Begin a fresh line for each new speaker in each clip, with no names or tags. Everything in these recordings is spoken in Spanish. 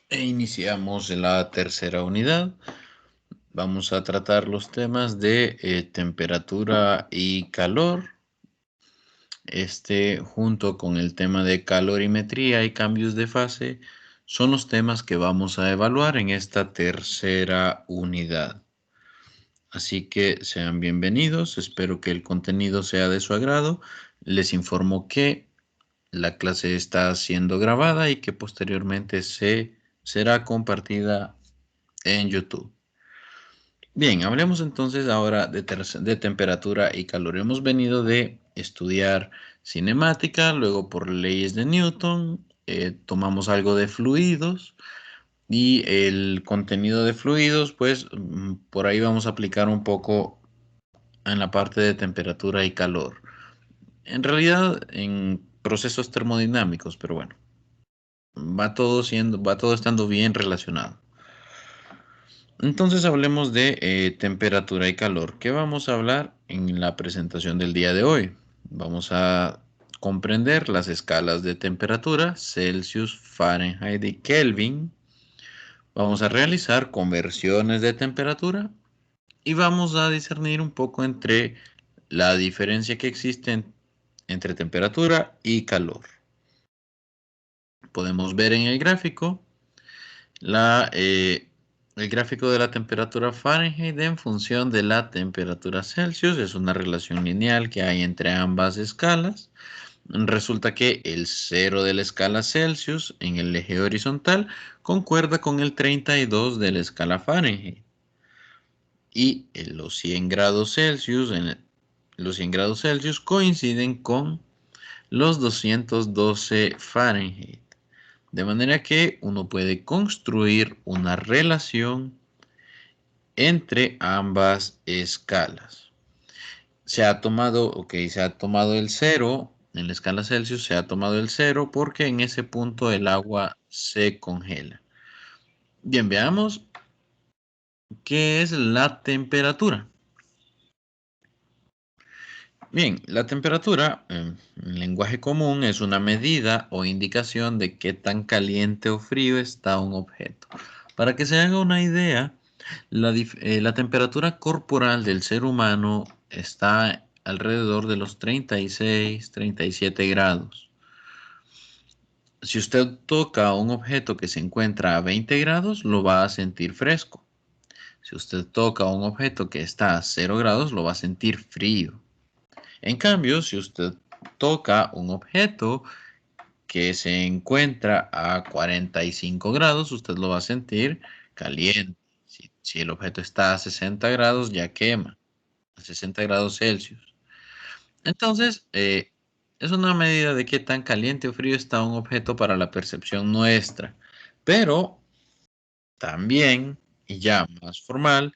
Iniciamos la tercera unidad. Vamos a tratar los temas de temperatura y calor. Junto con el tema de calorimetría y cambios de fase, son los temas que vamos a evaluar en esta tercera unidad. Así que sean bienvenidos. Espero que el contenido sea de su agrado. Les informo que la clase está siendo grabada y que posteriormente será compartida en YouTube. Bien, hablemos entonces ahora de temperatura y calor. Hemos venido de estudiar cinemática, luego por leyes de Newton, tomamos algo de fluidos y el contenido de fluidos, pues por ahí vamos a aplicar un poco en la parte de temperatura y calor. En realidad, en procesos termodinámicos, pero bueno, va todo estando bien relacionado. Entonces hablemos de temperatura y calor. ¿Qué vamos a hablar en la presentación del día de hoy? Vamos a comprender las escalas de temperatura, Celsius, Fahrenheit y Kelvin. Vamos a realizar conversiones de temperatura y vamos a discernir un poco entre la diferencia que existe entre temperatura y calor. Podemos ver en el gráfico el gráfico de la temperatura Fahrenheit en función de la temperatura Celsius. Es una relación lineal que hay entre ambas escalas. Resulta que el 0 de la escala Celsius en el eje horizontal concuerda con el 32 de la escala Fahrenheit. Y los 100 grados Celsius, los 100 grados Celsius coinciden con los 212 Fahrenheit. De manera que uno puede construir una relación entre ambas escalas. Se ha tomado el 0 en la escala Celsius, se ha tomado el 0 porque en ese punto el agua se congela. Bien, veamos qué es la temperatura. Bien, la temperatura en lenguaje común es una medida o indicación de qué tan caliente o frío está un objeto. Para que se haga una idea, la temperatura corporal del ser humano está alrededor de los 36, 37 grados. Si usted toca un objeto que se encuentra a 20 grados, lo va a sentir fresco. Si usted toca un objeto que está a 0 grados, lo va a sentir frío. En cambio, si usted toca un objeto que se encuentra a 45 grados, usted lo va a sentir caliente. Si el objeto está a 60 grados, ya quema, a 60 grados Celsius. Entonces, es una medida de qué tan caliente o frío está un objeto para la percepción nuestra. Pero también, y ya más formal,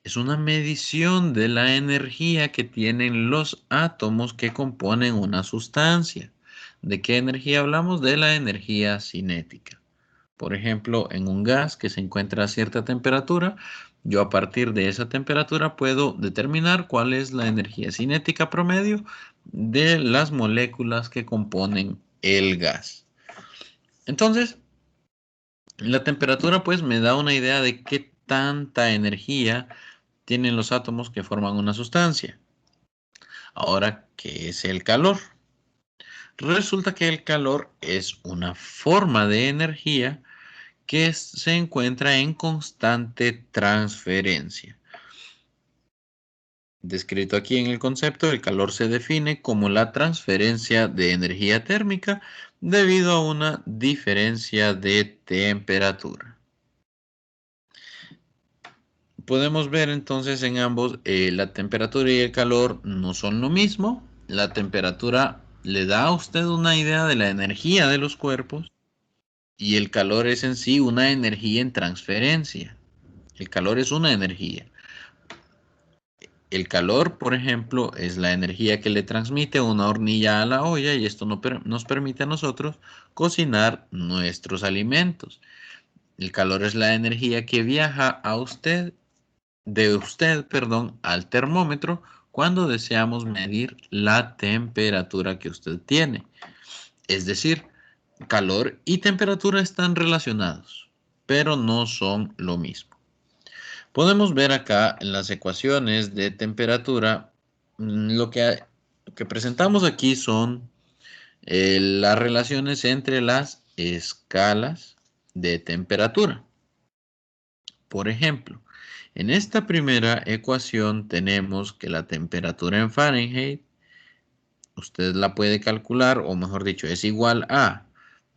es una medición de la energía que tienen los átomos que componen una sustancia. ¿De qué energía hablamos? De la energía cinética. Por ejemplo, en un gas que se encuentra a cierta temperatura, yo a partir de esa temperatura puedo determinar cuál es la energía cinética promedio de las moléculas que componen el gas. Entonces, la temperatura pues me da una idea de qué tanta energía tienen los átomos que forman una sustancia. Ahora, ¿qué es el calor? Resulta que el calor es una forma de energía que se encuentra en constante transferencia. Descrito aquí en el concepto, el calor se define como la transferencia de energía térmica debido a una diferencia de temperatura. Podemos ver entonces en ambos, la temperatura y el calor no son lo mismo. La temperatura le da a usted una idea de la energía de los cuerpos y el calor es en sí una energía en transferencia. El calor es una energía. El calor, por ejemplo, es la energía que le transmite una hornilla a la olla y esto nos permite a nosotros cocinar nuestros alimentos. El calor es la energía que viaja de usted, perdón, al termómetro cuando deseamos medir la temperatura que usted tiene. Es decir, calor y temperatura están relacionados, pero no son lo mismo. Podemos ver acá en las ecuaciones de temperatura, lo que presentamos aquí son las relaciones entre las escalas de temperatura. Por ejemplo, en esta primera ecuación tenemos que la temperatura en Fahrenheit, usted la puede calcular, o mejor dicho, es igual a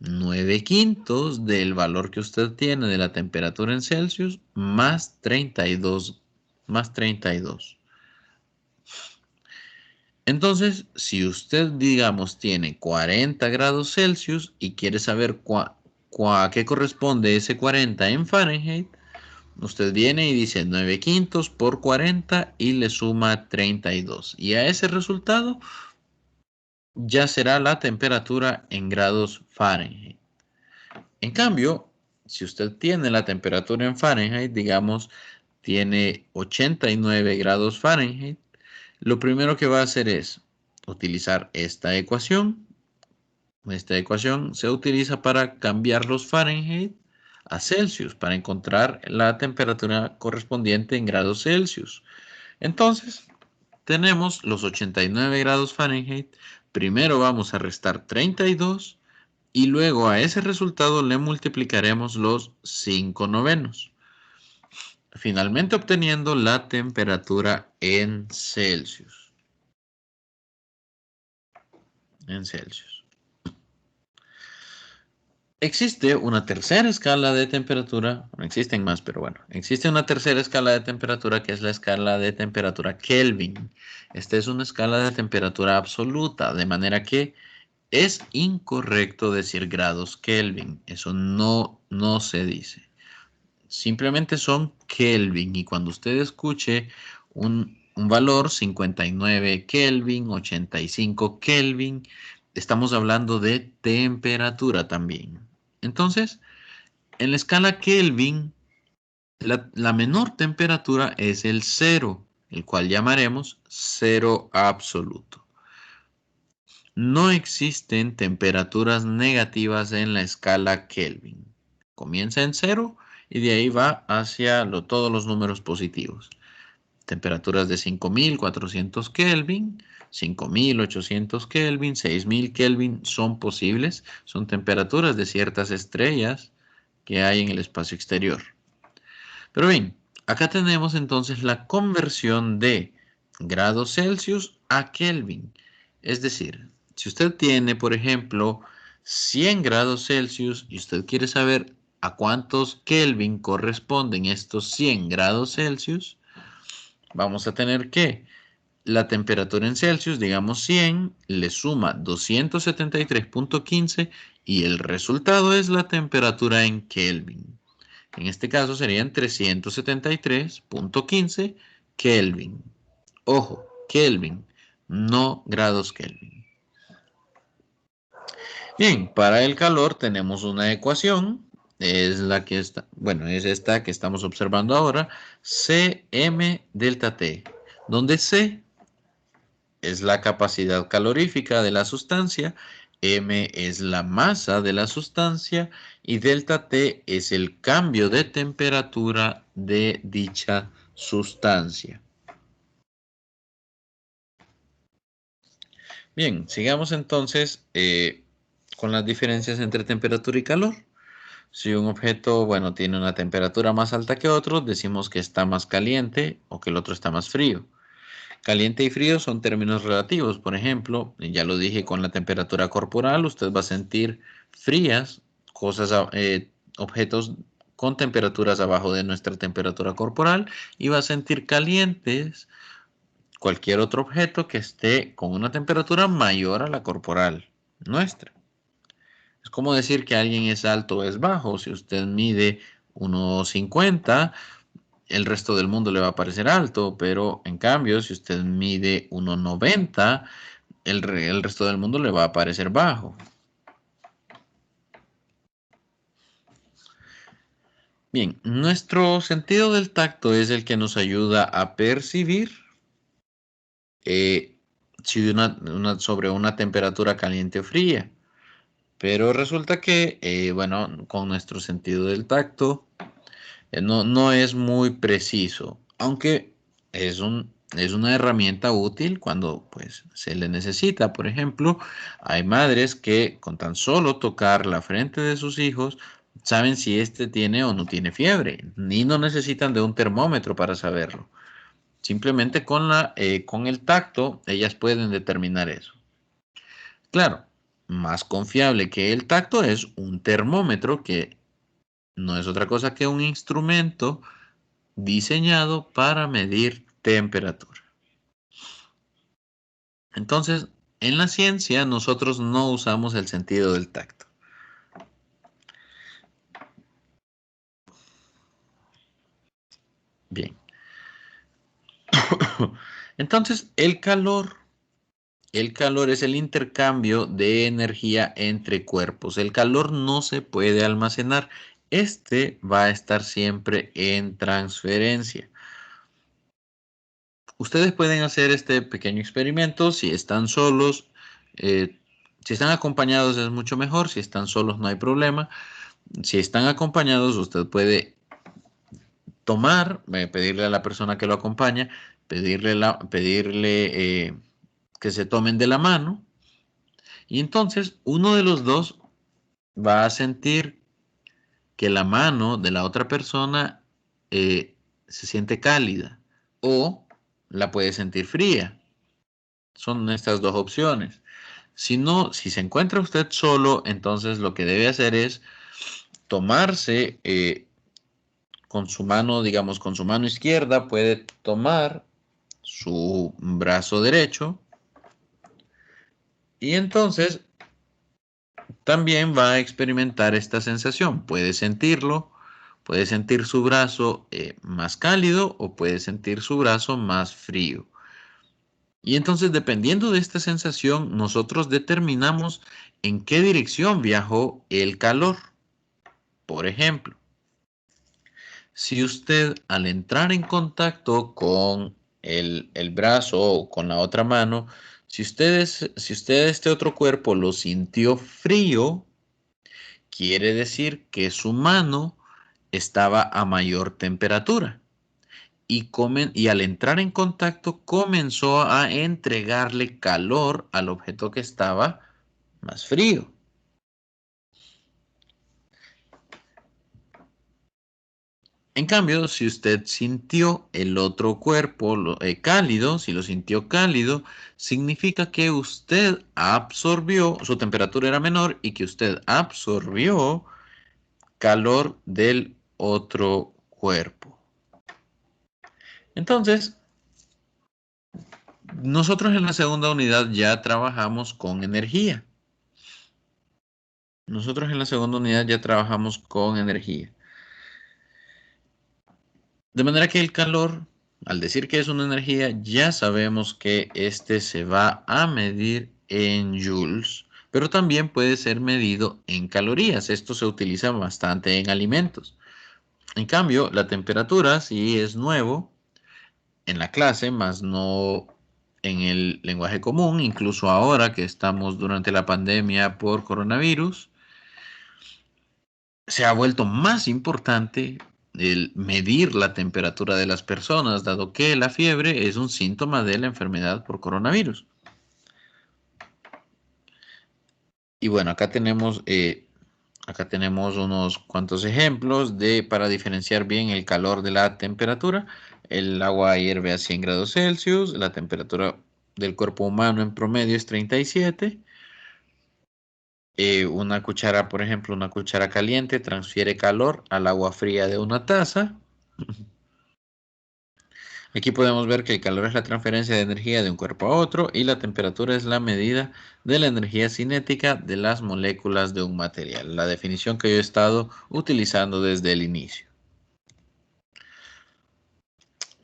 9/5 del valor que usted tiene de la temperatura en Celsius más 32, más 32. Entonces, si usted, digamos, tiene 40 grados Celsius y quiere saber a qué corresponde ese 40 en Fahrenheit, usted viene y dice 9/5 por 40 y le suma 32. Y a ese resultado ya será la temperatura en grados Fahrenheit. En cambio, si usted tiene la temperatura en Fahrenheit, digamos, tiene 89 grados Fahrenheit, lo primero que va a hacer es utilizar esta ecuación. Esta ecuación se utiliza para cambiar los Fahrenheit a Celsius, para encontrar la temperatura correspondiente en grados Celsius. Entonces, tenemos los 89 grados Fahrenheit. Primero vamos a restar 32 y luego a ese resultado le multiplicaremos los 5/9. Finalmente obteniendo la temperatura en Celsius. En Celsius. Existe una tercera escala de temperatura, no existen más, pero bueno, existe una tercera escala de temperatura que es la escala de temperatura Kelvin. Esta es una escala de temperatura absoluta, de manera que es incorrecto decir grados Kelvin. Eso no se dice. Simplemente son Kelvin y cuando usted escuche un valor 59 Kelvin, 85 Kelvin, estamos hablando de temperatura también. Entonces, en la escala Kelvin, la menor temperatura es el cero, el cual llamaremos cero absoluto. No existen temperaturas negativas en la escala Kelvin. Comienza en cero y de ahí va hacia todos los números positivos. Temperaturas de 5400 Kelvin, 5800 Kelvin, 6000 Kelvin son posibles. Son temperaturas de ciertas estrellas que hay en el espacio exterior. Pero bien, acá tenemos entonces la conversión de grados Celsius a Kelvin. Es decir, si usted tiene, por ejemplo, 100 grados Celsius y usted quiere saber a cuántos Kelvin corresponden estos 100 grados Celsius, vamos a tener que la temperatura en Celsius, digamos 100, le suma 273.15 y el resultado es la temperatura en Kelvin. En este caso serían 373.15 Kelvin. Ojo, Kelvin, no grados Kelvin. Bien, para el calor tenemos una ecuación, es la que está, bueno, es esta que estamos observando ahora, Cm delta T, donde C es la capacidad calorífica de la sustancia, M es la masa de la sustancia y delta T es el cambio de temperatura de dicha sustancia. Bien, sigamos entonces con las diferencias entre temperatura y calor. Si un objeto, bueno, tiene una temperatura más alta que otro, decimos que está más caliente o que el otro está más frío. Caliente y frío son términos relativos. Por ejemplo, ya lo dije con la temperatura corporal, usted va a sentir frías cosas, objetos con temperaturas abajo de nuestra temperatura corporal y va a sentir calientes cualquier otro objeto que esté con una temperatura mayor a la corporal nuestra. Es como decir que alguien es alto o es bajo. Si usted mide 1,50, el resto del mundo le va a parecer alto, pero en cambio, si usted mide 1,90, el resto del mundo le va a parecer bajo. Bien, nuestro sentido del tacto es el que nos ayuda a percibir si sobre una temperatura caliente o fría. Pero resulta que, bueno, con nuestro sentido del tacto, no es muy preciso, aunque es una herramienta útil cuando pues, se le necesita. Por ejemplo, hay madres que con tan solo tocar la frente de sus hijos saben si éste tiene o no tiene fiebre, ni no necesitan de un termómetro para saberlo. Simplemente con el tacto ellas pueden determinar eso. Claro, más confiable que el tacto es un termómetro que no es otra cosa que un instrumento diseñado para medir temperatura. Entonces, en la ciencia nosotros no usamos el sentido del tacto. Bien. Entonces, el calor es el intercambio de energía entre cuerpos. El calor no se puede almacenar. Este va a estar siempre en transferencia. Ustedes pueden hacer este pequeño experimento si están solos. Si están acompañados es mucho mejor. Si están solos no hay problema. Si están acompañados, usted puede tomar, pedirle a la persona que lo acompaña, pedirle que se tomen de la mano. Y entonces uno de los dos va a sentir que la mano de la otra persona se siente cálida o la puede sentir fría. Son estas dos opciones. Si no, si se encuentra usted solo, entonces lo que debe hacer es tomarse con su mano, digamos, con su mano izquierda, puede tomar su brazo derecho y entonces también va a experimentar esta sensación. Puede sentirlo, puede sentir su brazo más cálido o puede sentir su brazo más frío. Y entonces, dependiendo de esta sensación, nosotros determinamos en qué dirección viajó el calor. Por ejemplo, si usted al entrar en contacto con el brazo o con la otra mano, si usted este otro cuerpo lo sintió frío, quiere decir que su mano estaba a mayor temperatura y al entrar en contacto comenzó a entregarle calor al objeto que estaba más frío. En cambio, si usted sintió el otro cuerpo cálido, si lo sintió cálido, significa que usted absorbió, su temperatura era menor y que usted absorbió calor del otro cuerpo. Entonces, nosotros en la segunda unidad ya trabajamos con energía. Nosotros en la segunda unidad ya trabajamos con energía. De manera que el calor, al decir que es una energía, ya sabemos que este se va a medir en joules, pero también puede ser medido en calorías. Esto se utiliza bastante en alimentos. En cambio, la temperatura sí es nuevo en la clase, más no en el lenguaje común, incluso ahora que estamos durante la pandemia por coronavirus, se ha vuelto más importante el medir la temperatura de las personas, dado que la fiebre es un síntoma de la enfermedad por coronavirus. Y bueno, acá tenemos unos cuantos ejemplos para diferenciar bien el calor de la temperatura. El agua hierve a 100 grados Celsius, la temperatura del cuerpo humano en promedio es 37. Una cuchara, por ejemplo, una cuchara caliente transfiere calor al agua fría de una taza. Aquí podemos ver que el calor es la transferencia de energía de un cuerpo a otro y la temperatura es la medida de la energía cinética de las moléculas de un material. La definición que yo he estado utilizando desde el inicio.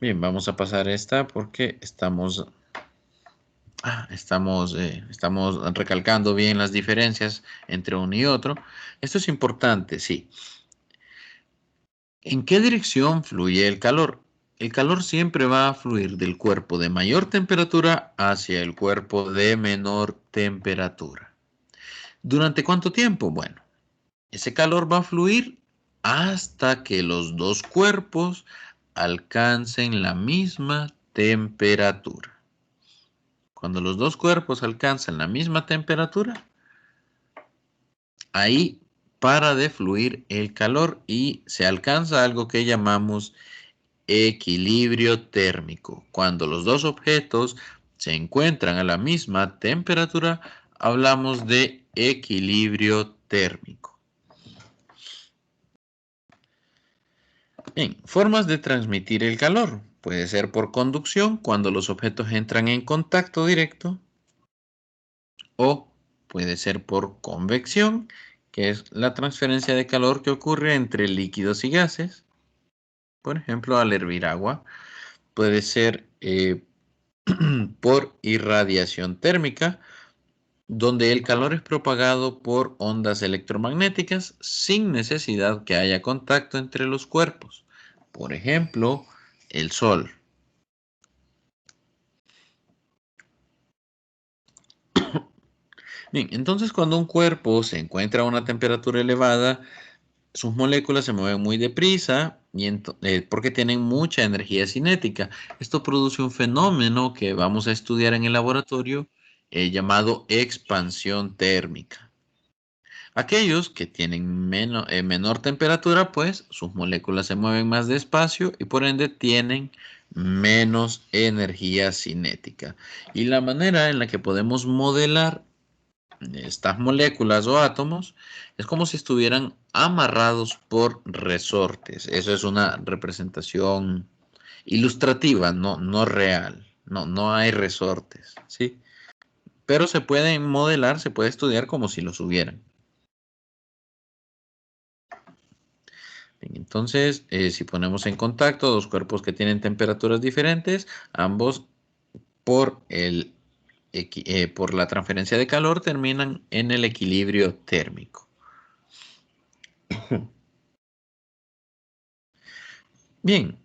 Bien, vamos a pasar esta porque estamos recalcando bien las diferencias entre uno y otro. Esto es importante, sí. ¿En qué dirección fluye el calor? El calor siempre va a fluir del cuerpo de mayor temperatura hacia el cuerpo de menor temperatura. ¿Durante cuánto tiempo? Bueno, ese calor va a fluir hasta que los dos cuerpos alcancen la misma temperatura. Cuando los dos cuerpos alcanzan la misma temperatura, ahí para de fluir el calor y se alcanza algo que llamamos equilibrio térmico. Cuando los dos objetos se encuentran a la misma temperatura, hablamos de equilibrio térmico. Bien, formas de transmitir el calor. Puede ser por conducción, cuando los objetos entran en contacto directo, o puede ser por convección, que es la transferencia de calor que ocurre entre líquidos y gases. Por ejemplo, al hervir agua. Puede ser por irradiación térmica, donde el calor es propagado por ondas electromagnéticas sin necesidad que haya contacto entre los cuerpos. Por ejemplo, el sol. Bien, entonces cuando un cuerpo se encuentra a una temperatura elevada, sus moléculas se mueven muy deprisa porque tienen mucha energía cinética. Esto produce un fenómeno que vamos a estudiar en el laboratorio llamado expansión térmica. Aquellos que tienen menor temperatura, pues sus moléculas se mueven más despacio y por ende tienen menos energía cinética. Y la manera en la que podemos modelar estas moléculas o átomos es como si estuvieran amarrados por resortes. Eso es una representación ilustrativa, no real. No hay resortes, ¿sí? Pero se pueden modelar, se puede estudiar como si los hubieran. Bien, entonces, si ponemos en contacto dos cuerpos que tienen temperaturas diferentes, ambos por por la transferencia de calor terminan en el equilibrio térmico. Bien,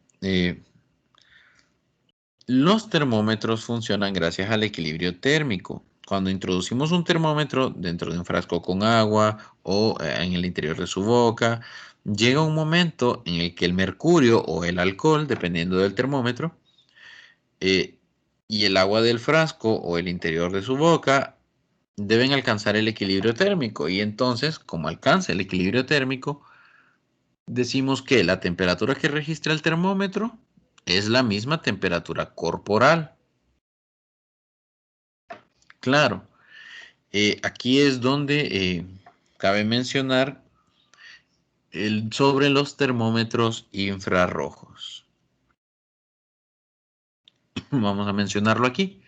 los termómetros funcionan gracias al equilibrio térmico. Cuando introducimos un termómetro dentro de un frasco con agua o en el interior de su boca, llega un momento en el que el mercurio o el alcohol, dependiendo del termómetro, eh, y el agua del frasco o el interior de su boca deben alcanzar el equilibrio térmico. Y entonces, como alcanza el equilibrio térmico, decimos que la temperatura que registra el termómetro es la misma temperatura corporal. Claro, aquí es donde cabe mencionar sobre los termómetros infrarrojos. Vamos a mencionarlo aquí.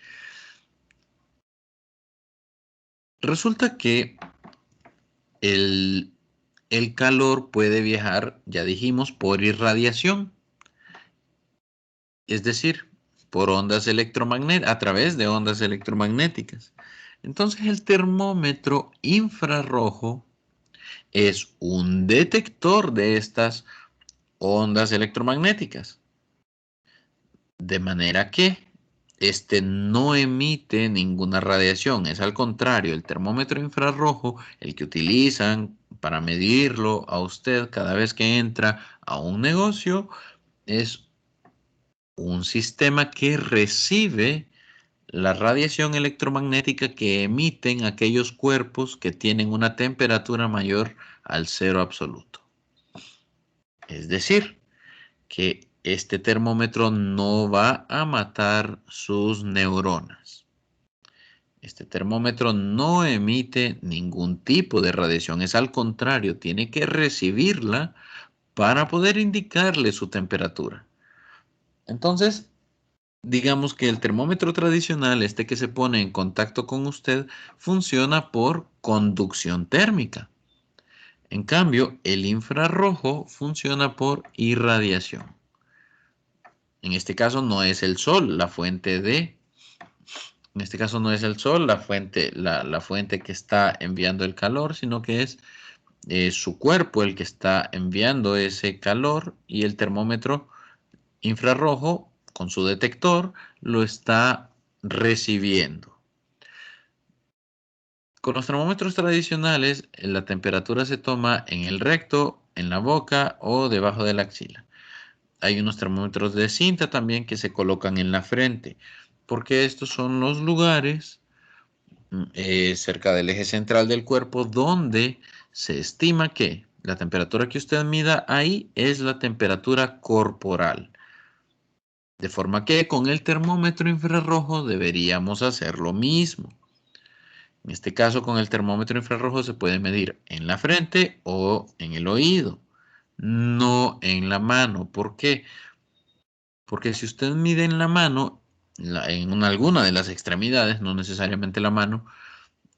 Resulta que el, el calor puede viajar, ya dijimos, por irradiación, es decir, por ondas electromagnéticas, a través de ondas electromagnéticas. Entonces el termómetro infrarrojo es un detector de estas ondas electromagnéticas. De manera que este no emite ninguna radiación. Es al contrario, el termómetro infrarrojo, el que utilizan para medirlo a usted cada vez que entra a un negocio, es un sistema que recibe la radiación electromagnética que emiten aquellos cuerpos que tienen una temperatura mayor al cero absoluto. Es decir, que este termómetro no va a matar sus neuronas. Este termómetro no emite ningún tipo de radiación, es al contrario, tiene que recibirla para poder indicarle su temperatura. Entonces, digamos que el termómetro tradicional, este que se pone en contacto con usted, funciona por conducción térmica. En cambio, el infrarrojo funciona por irradiación. En este caso no es el sol la fuente en este caso no es el sol la fuente que está enviando el calor, sino que es su cuerpo el que está enviando ese calor y el termómetro infrarrojo con su detector lo está recibiendo. Con los termómetros tradicionales, la temperatura se toma en el recto, en la boca o debajo de la axila. Hay unos termómetros de cinta también que se colocan en la frente, porque estos son los lugares cerca del eje central del cuerpo donde se estima que la temperatura que usted mida ahí es la temperatura corporal. De forma que con el termómetro infrarrojo deberíamos hacer lo mismo. En este caso, con el termómetro infrarrojo se puede medir en la frente o en el oído, no en la mano. ¿Por qué? Porque si usted mide en la mano, en alguna de las extremidades, no necesariamente la mano,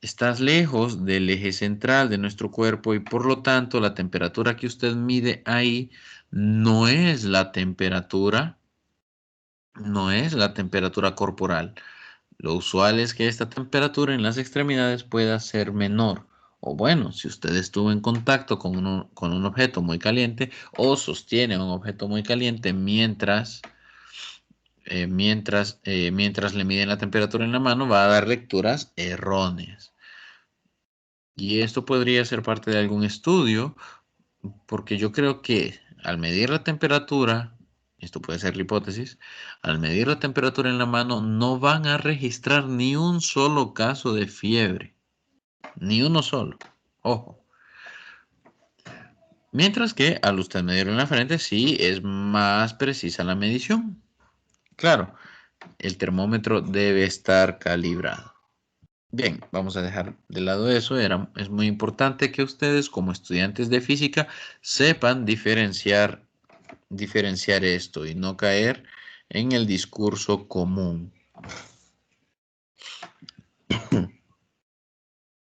estás lejos del eje central de nuestro cuerpo y por lo tanto la temperatura que usted mide ahí no es la temperatura, no es la temperatura corporal. Lo usual es que esta temperatura en las extremidades pueda ser menor. O bueno, si usted estuvo en contacto con un objeto muy caliente o sostiene un objeto muy caliente mientras le miden la temperatura en la mano, va a dar lecturas erróneas. Y esto podría ser parte de algún estudio, porque yo creo que al medir la temperatura, esto puede ser la hipótesis, al medir la temperatura en la mano no van a registrar ni un solo caso de fiebre, ni uno solo. Ojo. Mientras que al usted medirlo en la frente, sí es más precisa la medición. Claro, el termómetro debe estar calibrado. Bien, vamos a dejar de lado eso. Es muy importante que ustedes, como estudiantes de física, sepan diferenciar esto y no caer en el discurso común.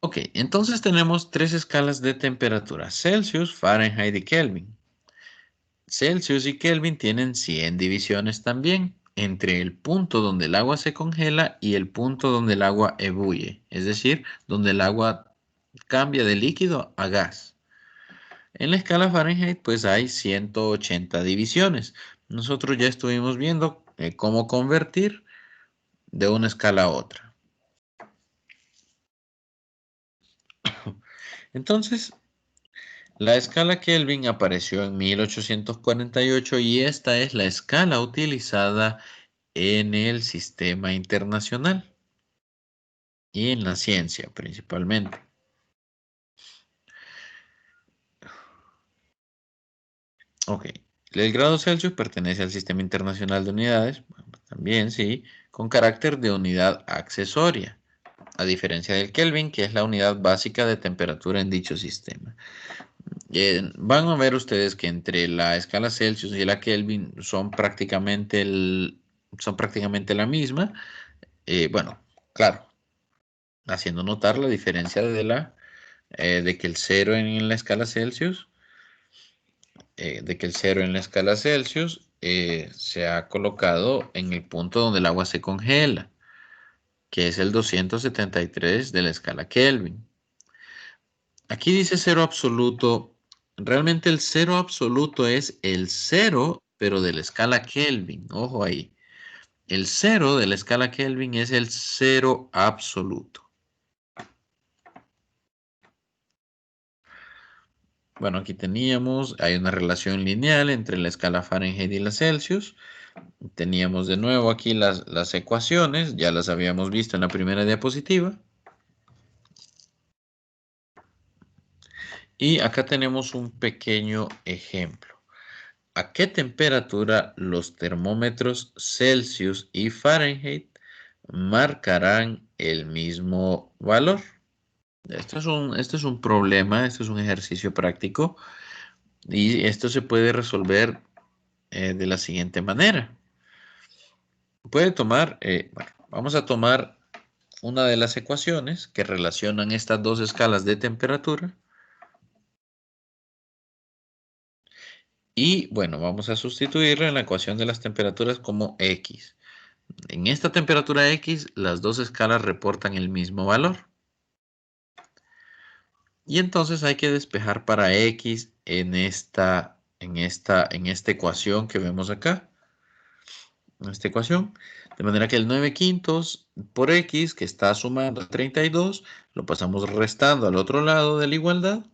Ok, entonces tenemos tres escalas de temperatura: Celsius, Fahrenheit y Kelvin. Celsius y Kelvin tienen 100 divisiones también entre el punto donde el agua se congela y el punto donde el agua ebulle, es decir, donde el agua cambia de líquido a gas. En la escala Fahrenheit pues hay 180 divisiones. Nosotros ya estuvimos viendo cómo convertir de una escala a otra. Entonces, la escala Kelvin apareció en 1848 y esta es la escala utilizada en el sistema internacional y en la ciencia principalmente. Ok, el grado Celsius pertenece al sistema internacional de unidades, bueno, también sí, con carácter de unidad accesoria, a diferencia del Kelvin, que es la unidad básica de temperatura en dicho sistema. Van a ver ustedes que entre la escala Celsius y la Kelvin son prácticamente la misma. Bueno, claro, haciendo notar la diferencia de que el cero en la escala Celsius, se ha colocado en el punto donde el agua se congela, que es el 273 de la escala Kelvin. Aquí dice cero absoluto. Realmente el cero absoluto es el cero, pero de la escala Kelvin. Ojo ahí. El cero de la escala Kelvin es el cero absoluto. Bueno, aquí hay una relación lineal entre la escala Fahrenheit y la Celsius. Teníamos de nuevo aquí las ecuaciones, ya las habíamos visto en la primera diapositiva. Y acá tenemos un pequeño ejemplo. ¿A qué temperatura los termómetros Celsius y Fahrenheit marcarán el mismo valor? Esto es un problema, esto es un ejercicio práctico y esto se puede resolver de la siguiente manera. Bueno, vamos a tomar una de las ecuaciones que relacionan estas dos escalas de temperatura. Y bueno, vamos a sustituirla en la ecuación de las temperaturas como X. En esta temperatura X, las dos escalas reportan el mismo valor. Y entonces hay que despejar para X en esta ecuación que vemos acá. En esta ecuación. De manera que el 9 quintos por X, que está sumando 32, lo pasamos restando al otro lado de la igualdad.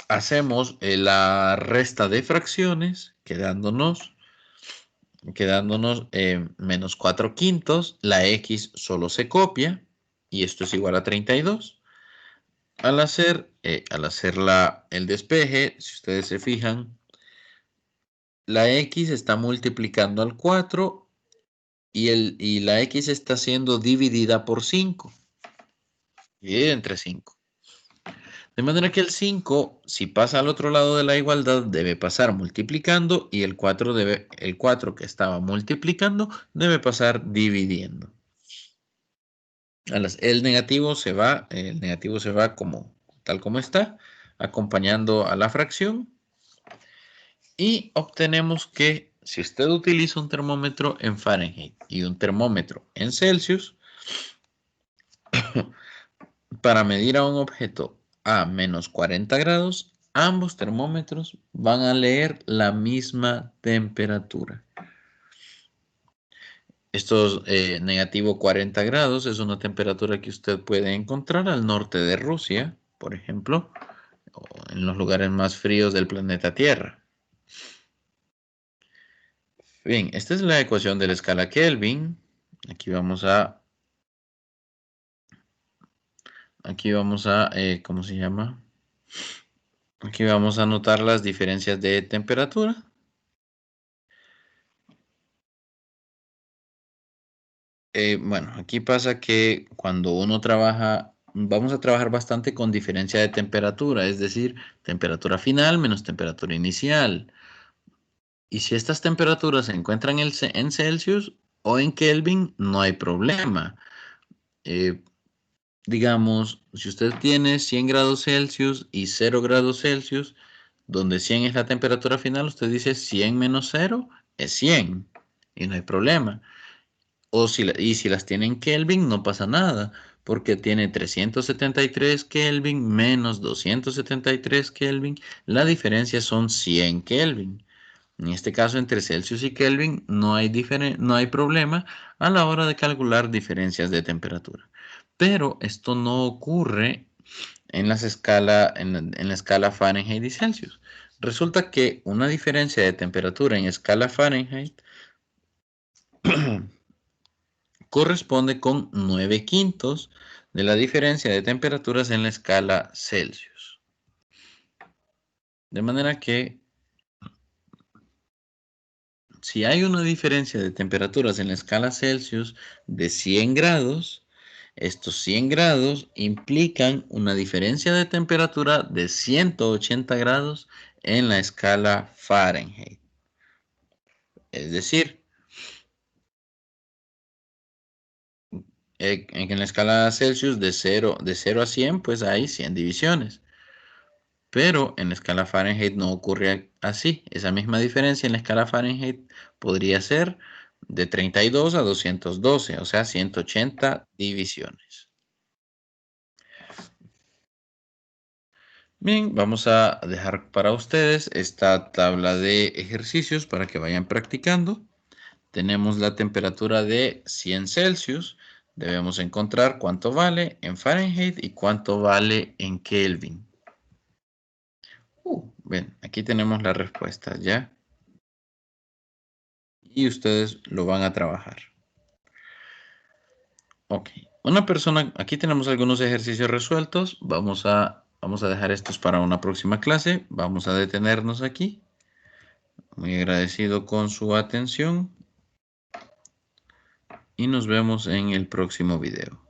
Hacemos la resta de fracciones, quedándonos menos 4 quintos. La X solo se copia y esto es igual a 32. Al hacer el despeje, si ustedes se fijan, la X está multiplicando al 4 y la X está siendo dividida por 5. Dividida entre 5. De manera que el 5, si pasa al otro lado de la igualdad, debe pasar multiplicando y el 4 que estaba multiplicando debe pasar dividiendo. El negativo se va tal como está, acompañando a la fracción. Y obtenemos que si usted utiliza un termómetro en Fahrenheit y un termómetro en Celsius, para medir a un objeto a menos 40 grados, ambos termómetros van a leer la misma temperatura. Estos negativo 40 grados es una temperatura que usted puede encontrar al norte de Rusia, por ejemplo, o en los lugares más fríos del planeta Tierra. Bien, esta es la ecuación de la escala Kelvin. Aquí vamos a, ¿cómo se llama? Aquí vamos a anotar las diferencias de temperatura. Bueno, aquí pasa que cuando uno trabaja, vamos a trabajar bastante con diferencia de temperatura, es decir, temperatura final menos temperatura inicial. Y si estas temperaturas se encuentran en Celsius o en Kelvin, no hay problema. Digamos, si usted tiene 100 grados Celsius y 0 grados Celsius, donde 100 es la temperatura final, usted dice 100 menos 0 es 100 y no hay problema. Y si las tiene en Kelvin, no pasa nada, porque tiene 373 Kelvin menos 273 Kelvin. La diferencia son 100 Kelvin. En este caso, entre Celsius y Kelvin no hay problema a la hora de calcular diferencias de temperatura. Pero esto no ocurre en la escala Fahrenheit y Celsius. Resulta que una diferencia de temperatura en escala Fahrenheit corresponde con 9 quintos de la diferencia de temperaturas en la escala Celsius. De manera que si hay una diferencia de temperaturas en la escala Celsius de 100 grados, estos 100 grados implican una diferencia de temperatura de 180 grados en la escala Fahrenheit. Es decir, en la escala Celsius de 0 a 100, pues hay 100 divisiones. Pero en la escala Fahrenheit no ocurre así. Esa misma diferencia en la escala Fahrenheit podría ser de 32 a 212, o sea, 180 divisiones. Bien, vamos a dejar para ustedes esta tabla de ejercicios para que vayan practicando. Tenemos la temperatura de 100 Celsius. Debemos encontrar cuánto vale en Fahrenheit y cuánto vale en Kelvin. Bien, aquí tenemos la respuesta, ¿ya? Y ustedes lo van a trabajar. Ok, una persona, aquí tenemos algunos ejercicios resueltos. Vamos a dejar estos para una próxima clase. Vamos a detenernos aquí. Muy agradecido con su atención y nos vemos en el próximo video.